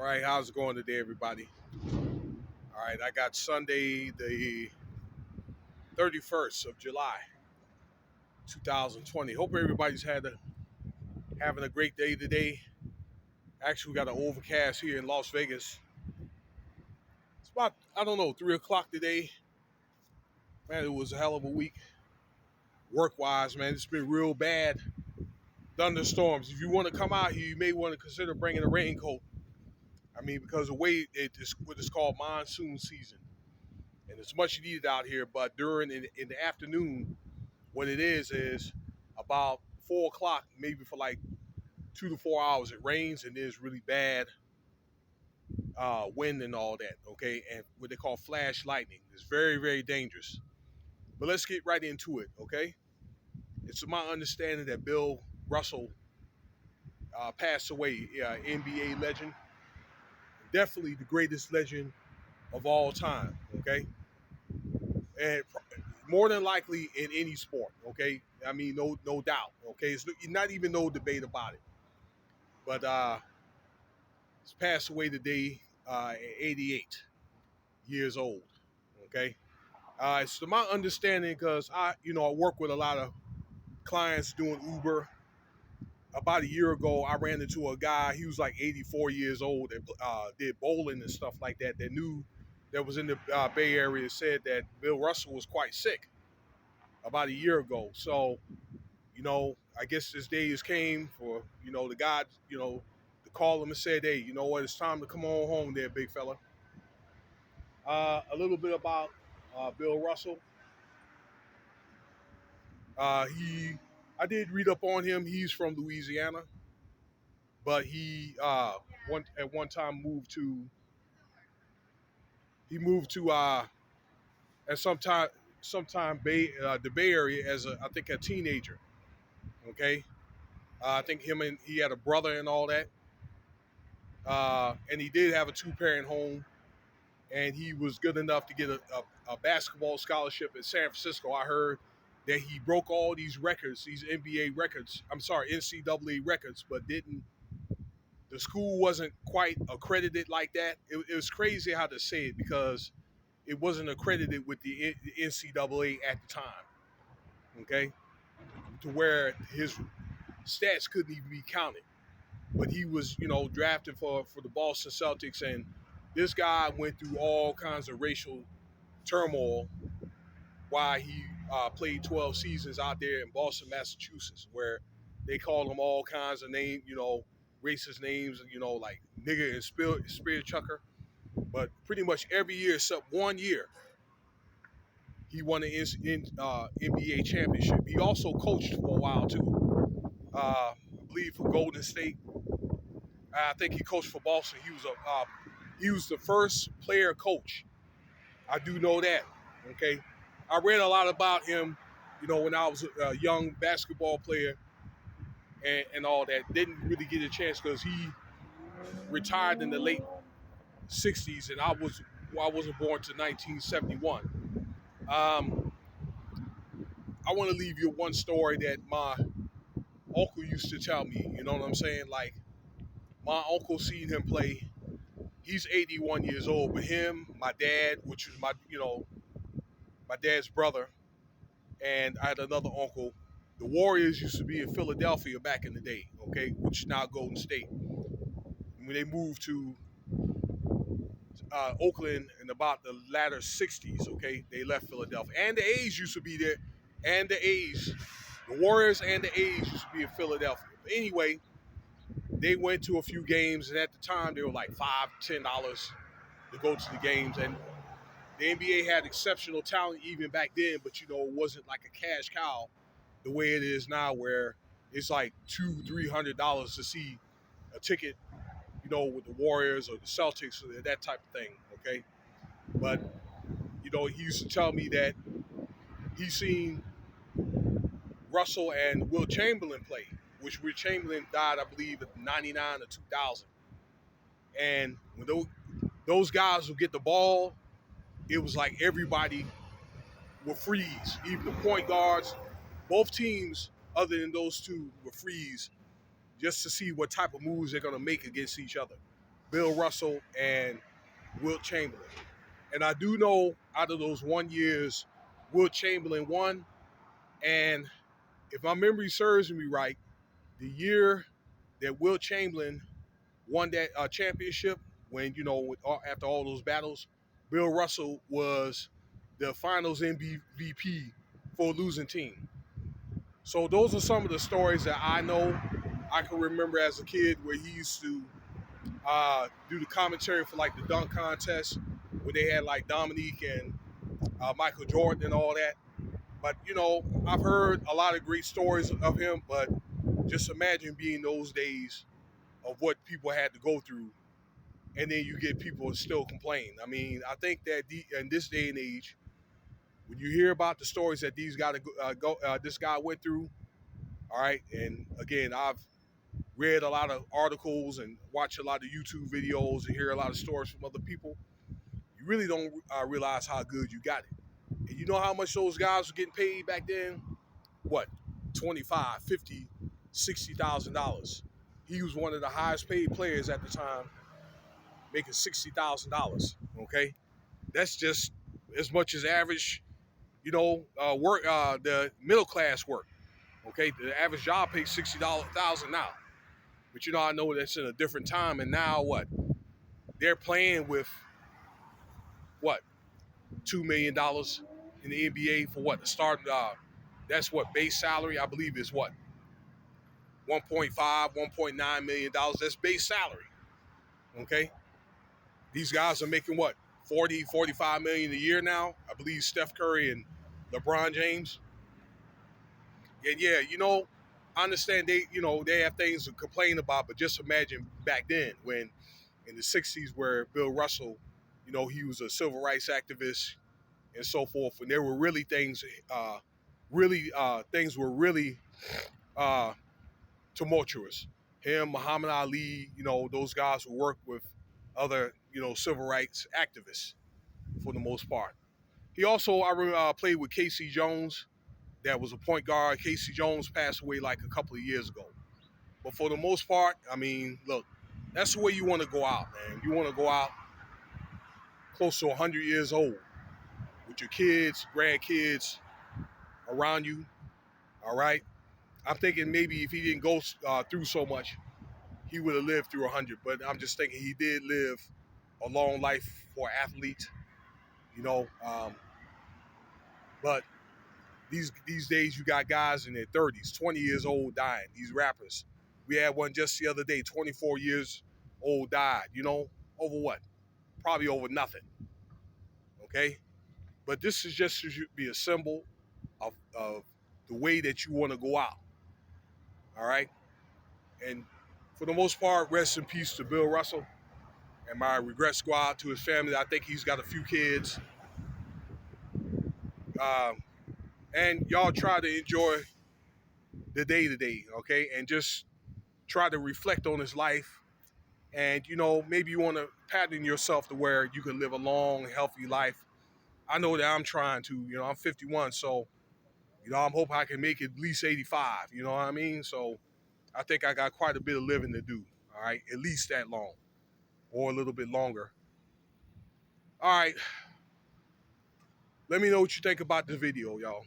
All right, how's it going today, everybody? All right, I got Sunday, the 31st of July, 2020. Hope everybody's having a great day today. Actually, we got an overcast here in Las Vegas. It's about, I don't know, 3 o'clock today. Man, it was a hell of a week work-wise, man. It's been real bad. Thunderstorms. If you want to come out here, you may want to consider bringing a raincoat. I mean, because the way it's what is called monsoon season. And it's much needed out here, but in the afternoon, what it is about 4 o'clock, maybe for like 2 to 4 hours, it rains and there's really bad wind and all that. Okay, and what they call flash lightning is very, very dangerous. But let's get right into it. Okay, it's my understanding that Bill Russell passed away, NBA legend, definitely the greatest legend of all time. Okay, and more than likely in any sport. Okay, I mean, no doubt. Okay, it's not even no debate about it. But he's passed away today at 88 years old. Okay, it's to my understanding because I work with a lot of clients doing Uber. About a year ago, I ran into a guy. He was like 84 years old that did bowling and stuff like that. That was in the Bay Area. Said that Bill Russell was quite sick about a year ago. So I guess this day has came for the God to call him and said, hey, you know what? It's time to come on home, there, big fella. A little bit about Bill Russell. He, I did read up on him. He's from Louisiana, but he at one time moved to at sometime the Bay Area as I think a teenager. Okay, I think he had a brother and all that, and he did have a two-parent home, and he was good enough to get a basketball scholarship at San Francisco. I heard that he broke all these records, these NBA records. I'm sorry, NCAA records, but didn't. The school wasn't quite accredited like that. It was crazy how to say it because it wasn't accredited with the NCAA at the time. Okay, to where his stats couldn't even be counted. But he was, drafted for the Boston Celtics, and this guy went through all kinds of racial turmoil while he played 12 seasons out there in Boston, Massachusetts, where they called him all kinds of names, racist names, like nigger and spirit chucker. But pretty much every year except 1 year, he won an NBA championship. He also coached for a while too. I believe for Golden State. I think he coached for Boston. He was the first player coach. I do know that. Okay, I read a lot about him, when I was a young basketball player and all that. Didn't really get a chance because he retired in the late '60s, and I wasn't born to 1971. Um, I want to leave you one story that my uncle used to tell me. You know what I'm saying? Like my uncle seen him play. He's 81 years old, but him, my dad, which was my dad's brother, and I had another uncle. The Warriors used to be in Philadelphia back in the day, okay, which is now Golden State. When they moved to Oakland in about the latter 60s, okay, they left Philadelphia. And the A's used to be there, and the Warriors and the A's used to be in Philadelphia. But anyway, they went to a few games, and at the time, they were like $5, $10 to go to the games. And the NBA had exceptional talent even back then, but it wasn't like a cash cow the way it is now, where it's like $200-$300 to see a ticket, with the Warriors or the Celtics or that type of thing. Okay, but he used to tell me that he seen Russell and Will Chamberlain play, which Will Chamberlain died, I believe, in '99 or 2000. And when those guys would get the ball, it was like everybody would freeze. Even the point guards, both teams, other than those two, would freeze just to see what type of moves they're going to make against each other. Bill Russell and Wilt Chamberlain. And I do know out of those 1 years, Wilt Chamberlain won. And if my memory serves me right, the year that Wilt Chamberlain won that championship, when, after all those battles, Bill Russell was the finals MVP for a losing team. So those are some of the stories that I know. I can remember as a kid where he used to do the commentary for like the dunk contest, where they had like Dominique and Michael Jordan and all that. But I've heard a lot of great stories of him. But just imagine being those days of what people had to go through, and then you get people still complain. I mean, I think that in this day and age, when you hear about the stories that this guy went through, all right, and again, I've read a lot of articles and watched a lot of YouTube videos and hear a lot of stories from other people. You really don't realize how good you got it. And you know how much those guys were getting paid back then? What? 25, 50, $60,000. He was one of the highest paid players at the time, making $60,000. Okay, that's just as much as average, work, the middle class work. Okay, the average job pays $60,000 now. But I know that's in a different time. And now what? They're playing with what? $2 million in the NBA for what? The start. That's what base salary. I believe is what 1.5, $1.9 million. That's base salary. Okay, these guys are making what 40, 45 million a year now. I believe Steph Curry and LeBron James. And yeah, I understand they have things to complain about, but just imagine back then when in the 60s where Bill Russell, he was a civil rights activist and so forth, and there were really things were really uh, tumultuous. Him, Muhammad Ali, those guys who worked with other, civil rights activists for the most part. He also, I remember, played with Casey Jones, that was a point guard. Casey Jones passed away like a couple of years ago. But for the most part, I mean, look, that's the way you want to go out, man. You want to go out close to 100 years old with your kids, grandkids around you, all right? I'm thinking maybe if he didn't go through so much, he would have lived through 100. But I'm just thinking he did live a long life for an athlete, you know. But these days, you got guys in their 30s, 20 years old dying, these rappers. We had one just the other day, 24 years old died, over what? Probably over nothing, okay? But this is just to be a symbol of the way that you want to go out, all right? And for the most part, rest in peace to Bill Russell. And my regrets go out to his family. I think he's got a few kids. Um, and y'all try to enjoy the day to day, okay? And just try to reflect on his life. And, maybe you want to pattern yourself to where you can live a long, healthy life. I know that I'm trying to, I'm 51, so, I'm hoping I can make it at least 85, you know what I mean? So I think I got quite a bit of living to do, all right? At least that long or a little bit longer. All right. Let me know what you think about this video, y'all.